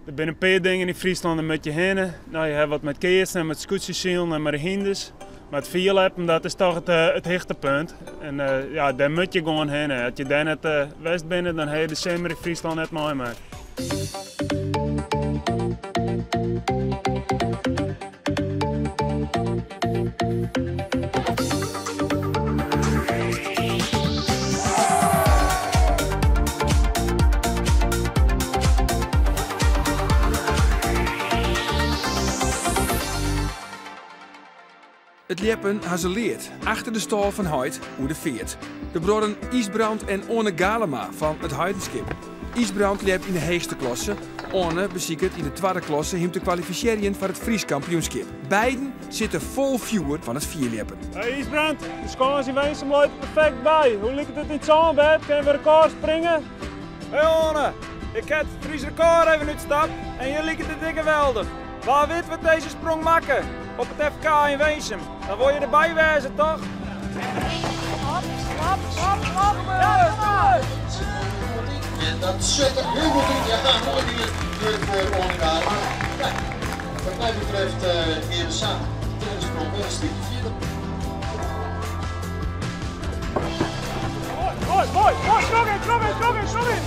Er zijn een paar dingen in Friesland met je heen. Nou, je hebt wat met keersen en met scootjesielen en met hindes. Maar het vierleppen, dat is toch het hoogtepunt. En ja, daar moet je gewoon heen. Als je daar net west bent, dan heb je de zomer in Friesland net mooi mee. Het liepen hazeleerd achter de stal van Hoyt hoe de veert. De broden Isbrand en Orne Galema van het Heidenskip. Isbrand liep in de hoogste klasse. Orne beziekert in de tweede klasse hem te kwalificeren voor het Fries kampioenschap. Beiden zitten vol vuur van het vierlepen. Hey Isbrand, de scores in Wezen mooi perfect bij. Hoe ligt het niet zo bed? Kunnen we record springen? Hey Orne, ik heb het Fries record even uitstapt en je ligt het dikke geweldig. Waar weet wat deze sprong maken? Op het FK in Weesem. Dan word je erbij wezen, toch? En dat zet er heel goed in. Ja, mooi hier voor Ongaar. Ja, wat mij betreft even samen. Tweede sprong wel een stukje vierde. Mooi, nog in.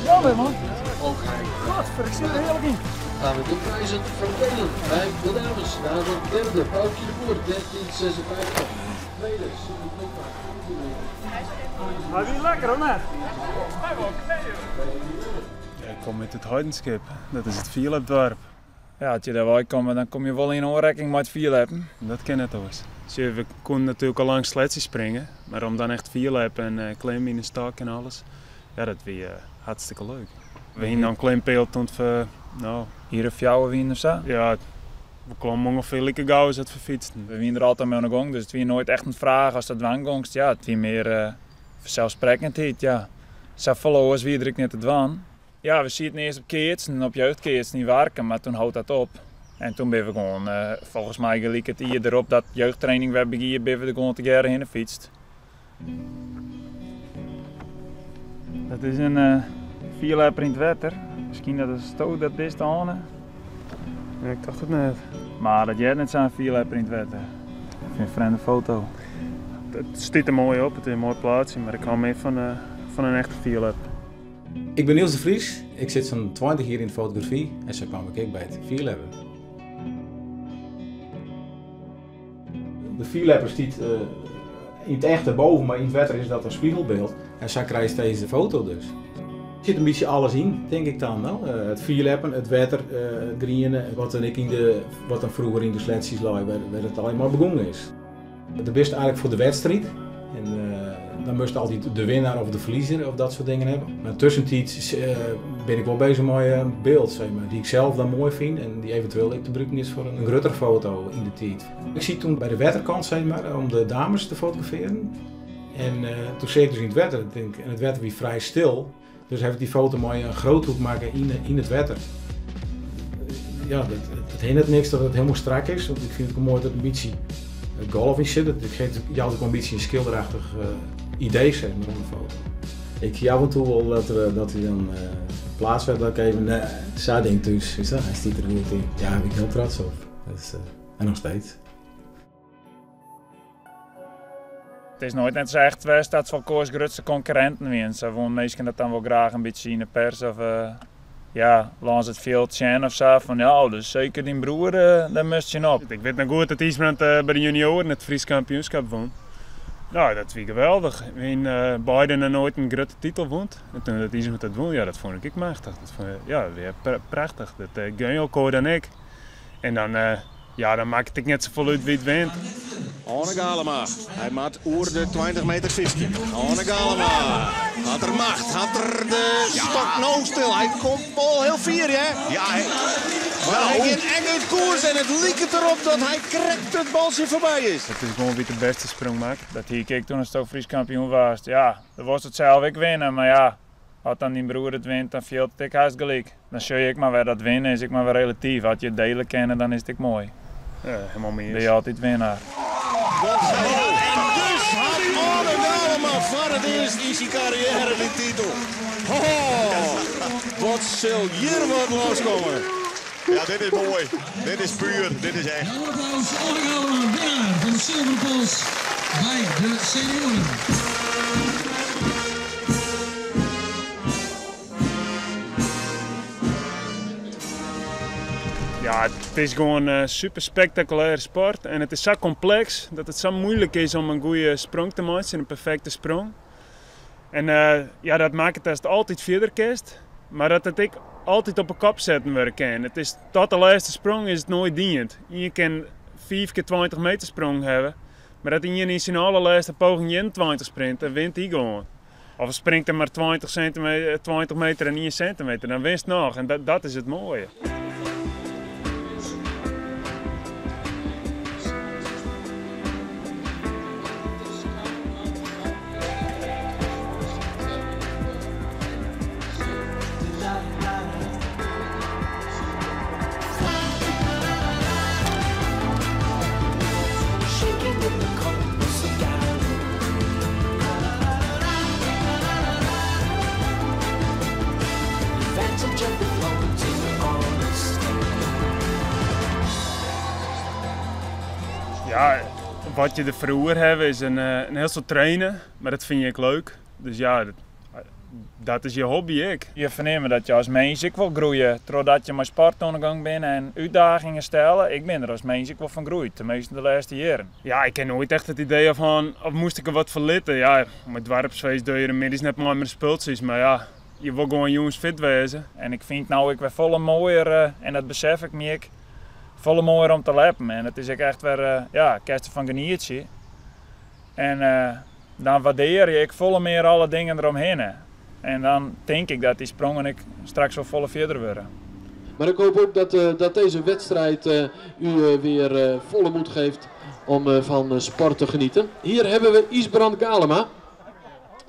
Ja, man. Godver, ik zit er heerlijk in. Gaan we de prijzen verdelen bij de dames. Daar de derde, Paukje de Boer, 1356. Tweede, Super Knoppa. Maar wie lekker hoor, net? Ja, ik kom met het Heidenskip, dat is het vierlepdorp. Ja, als je daar wel komt, dan kom je wel in aanraking met het vierlepen. Dat ken het hoor. We konden natuurlijk al lang sletje springen, maar om dan echt vierlepen en klim in de stak en alles, ja, dat was hartstikke leuk. We gingen dan een klein peloton van, nou... Hier of jou wien of zo? Ja, we kwamen ongeveer lekker gauw als het verfietsten. We waren er altijd mee aan de gang, dus het was nooit echt een vraag als dat dwanggongst. Ja, het was meer vanzelfsprekendheid, ja. Zo verloren als wie er net te dwan. Ja, we zitten eerst op keertsen, op jeugdkeertsen niet werken, maar toen houdt dat op. En toen ben we gewoon, volgens mij gelijk het hier erop dat jeugdtraining we hebben hier, ben we er gewoon together heen gefietst. Dat is een vierleper in het water. Misschien dat het stoot dat best aan. Ja, ik dacht het net. Maar dat jij net zo'n vierleper in het water. Ik vind een vreemde foto. Het stiet er mooi op, het is een mooi plaatsje, maar ik hou meer van een echte vierleper. Ik ben Niels de Vries, ik zit zo'n 20 jaar in de fotografie en zo kwam ik bij het vierleper. De vierleper stiet in het echt erboven, maar in het water is dat een spiegelbeeld. En zo krijg je deze foto dus. Er zit een beetje alles in, denk ik dan. Nou. Het vierleppen, het water, grienen, wat dan vroeger in de sletjes lag, waar het alleen maar begonnen is. De beste eigenlijk voor de wedstrijd. En, dan moest je altijd de winnaar of de verliezer of dat soort dingen hebben. Maar tussentijd ben ik wel bezig met een beeld, zeg maar, die ik zelf dan mooi vind en die eventueel te gebruiken is voor een grotere foto in de tijd. Ik zie toen bij de wetterkant, zeg maar, om de dames te fotograferen. En toen zat ik dus in het wetter, en het wetter was vrij stil. Dus heb ik die foto mooi een groothoek maken in het wetter. Ja, het hindert niks dat het helemaal strak is, want ik vind het mooi dat het een beetje golf in zit. Het geeft jou ook een beetje een schilderachtig idee, zeg maar, op de foto. Ik zie af en toe wel dat hij dan plaats werd dat ik even zo denk dus, is dat? Hij stiet er goed in. Ja, daar ben ik heel trots op. Dus, en nog steeds. Het is nooit net zo echt geweest dat ze van grootste concurrenten zijn. Ze willen meestal dat dan wel graag een beetje in de pers of ja, langs het veld zien of zo. Van ja, dus zeker die broer, daar moest je op. Ik weet nog goed dat Isbrand bij de junioren het Fries kampioenschap won. Nou, dat was geweldig. We hebben beiden nooit een grote titel won. En toen dat Isbrand dat won, ja, dat vond ik machtig. Dat vond ik, ja, weer prachtig. Dat Gunjo koor dan ik. En dan, ja, dan maakt het net zoveel uit wie het wint. Orne Galema, hij maakt oer de 20 meter visje. Orne Galema, had er macht, had er de stok nou stil. Hij komt vol heel fier, hè? Ja, maar hij ging eng uit koers en het liep erop dat hij krekt het balsje voorbij is. Het is gewoon wie de beste sprong maakt. Dat hier keek toen het Fries kampioen was. Ja, dan was het zelf ik winnen, maar ja, als dan die broer het wint, dan viel het haast gelijk. Dan zie ik maar weer dat winnen is ik maar weer relatief. Als je het delen kennen, dan is het mooi. Ja, helemaal meer. Ben je altijd winnaar. En dus had Orne Galema van het eerst is die carrière die titel. Oh, wat zal hier wat loskomen. Ja, dit is mooi. Dit is puur. Dit is echt. Een applaus voor Onne Galema, winnaar van de Zilveren Pols bij de senioren. Ja, het is gewoon een super spectaculaire sport en het is zo complex dat het zo moeilijk is om een goede sprong te maken, een perfecte sprong. En ja, dat maakt het als het altijd verder kerst, maar dat het ik altijd op een kop zetten worden. Het is tot de laatste sprong is het nooit dient. Je kan 4 keer 20 meter sprong hebben, maar dat je in zijn allerlaatste poging 21 sprint, dan wint hij gewoon. Of springt er maar 20 meter en 1 centimeter, dan winst nog en dat is het mooie. Ja, wat je er vroeger hebt is een heel soort trainen, maar dat vind ik leuk. Dus ja, dat is je hobby, ik. Je verneemt dat je als mens ook wil groeien, doordat je met sport aan de gang bent en uitdagingen stellen. Ik ben er als mens ook wel van groeid, tenminste de laatste jaren. Ja, ik heb nooit echt het idee van, of moest ik er wat van litten. Ja, met dwarpsfeest doe je er middags net maar met spultjes, maar ja, je wil gewoon jongens fit wezen. En ik vind nou ik weer volle mooier, en dat besef ik me, volle mooier om te leppen. En het is ook echt weer, ja, kerst van genietje. En dan waardeer je ik volle meer alle dingen eromheen. En dan denk ik dat die sprongen ik straks wel volle verder worden. Maar ik hoop ook dat deze wedstrijd u weer volle moed geeft om van sport te genieten. Hier hebben we Isbrand Galema.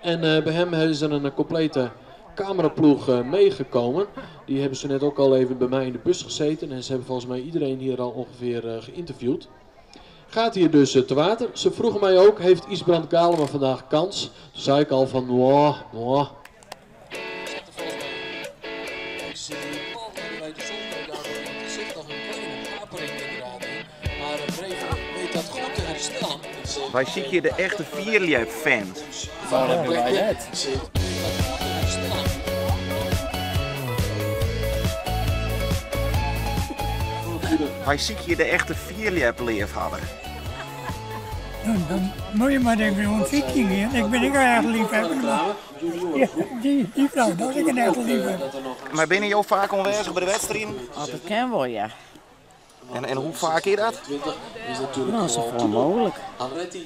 En bij hem is er een complete cameraploeg meegekomen. Die hebben ze net ook al even bij mij in de bus gezeten. En ze hebben volgens mij iedereen hier al ongeveer geïnterviewd. Gaat hier dus te water. Ze vroegen mij ook, heeft Isbrand Galema vandaag kans? Toen zei ik al van, mwah. Wij zien hier de echte vierliep-fan. Waar hebben wij dat? Wij zien hier de echte vierliep-leefhadder. Dan moet je maar even een fietsje gaan. Ik ben niet erg liefhebber. Ja, die vrouw, dat is ik een echt liefhebber. Maar ben je jou vaak aanwezig bij de wedstrijden? Dat kan wel, ja. En hoe vaak is dat? Nou, zo veel mogelijk.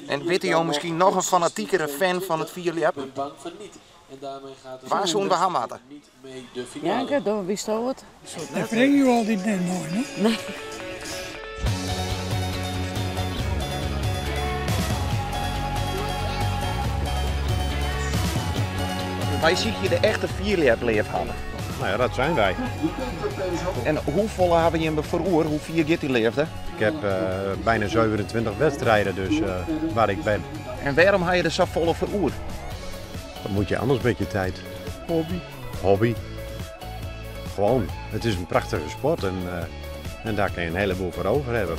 En weet je misschien nog een fanatiekere fan van het vierliep? Waar zo'n behamaten? Ja, ik heb wist je het? Dat vreeg je altijd net mooi, hè? Nee. Wij zien hier de echte vierliep-leefhadder. Nou ja, dat zijn wij. En hoeveel hebben je in veroer? Hoe vier gaat die leefde? Ik heb bijna 27 wedstrijden dus waar ik ben. En waarom heb je er zo volle veroer? Dat moet je anders met je tijd. Hobby. Gewoon, het is een prachtige sport en daar kan je een heleboel voor over hebben.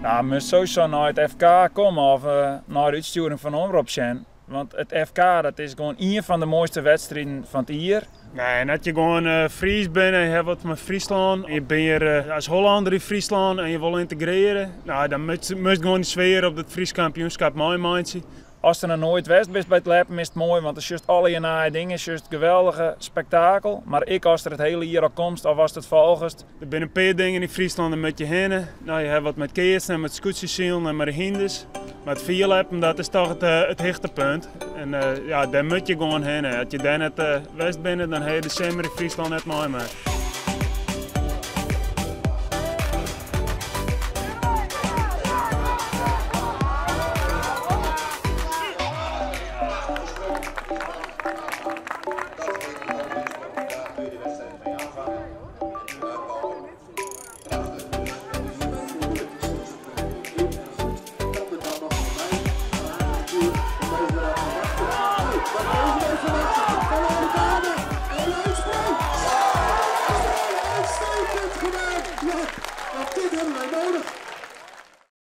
Nou, we moeten sowieso naar het FK komen of naar de uitsturing van Omroep zijn. Want het FK dat is gewoon een van de mooiste wedstrijden van het jaar. Nee, en dat je gewoon Fries bent en je hebt wat met Friesland. Je bent hier als Hollander in Friesland en je wil integreren. Nou, dan moet je gewoon de sfeer op het Fries kampioenschap mooi maken. Als er nooit west bent bij het leppen is het mooi, want het is juist alle naaie dingen, het is juist een geweldige spektakel. Maar als er het hele jaar al komt, of als het volgest. Er zijn een paar dingen in Friesland met je heen. Nou, je hebt wat met keertsen en met scootjesielen en met de hindes. Maar het vierleppen, dat is toch het hichtepunt. En ja, daar moet je gewoon heen. Als je daar net west bent, dan heb je de zomer in Friesland net mooi maken. gedaan! Ja, dit hebben wij nodig!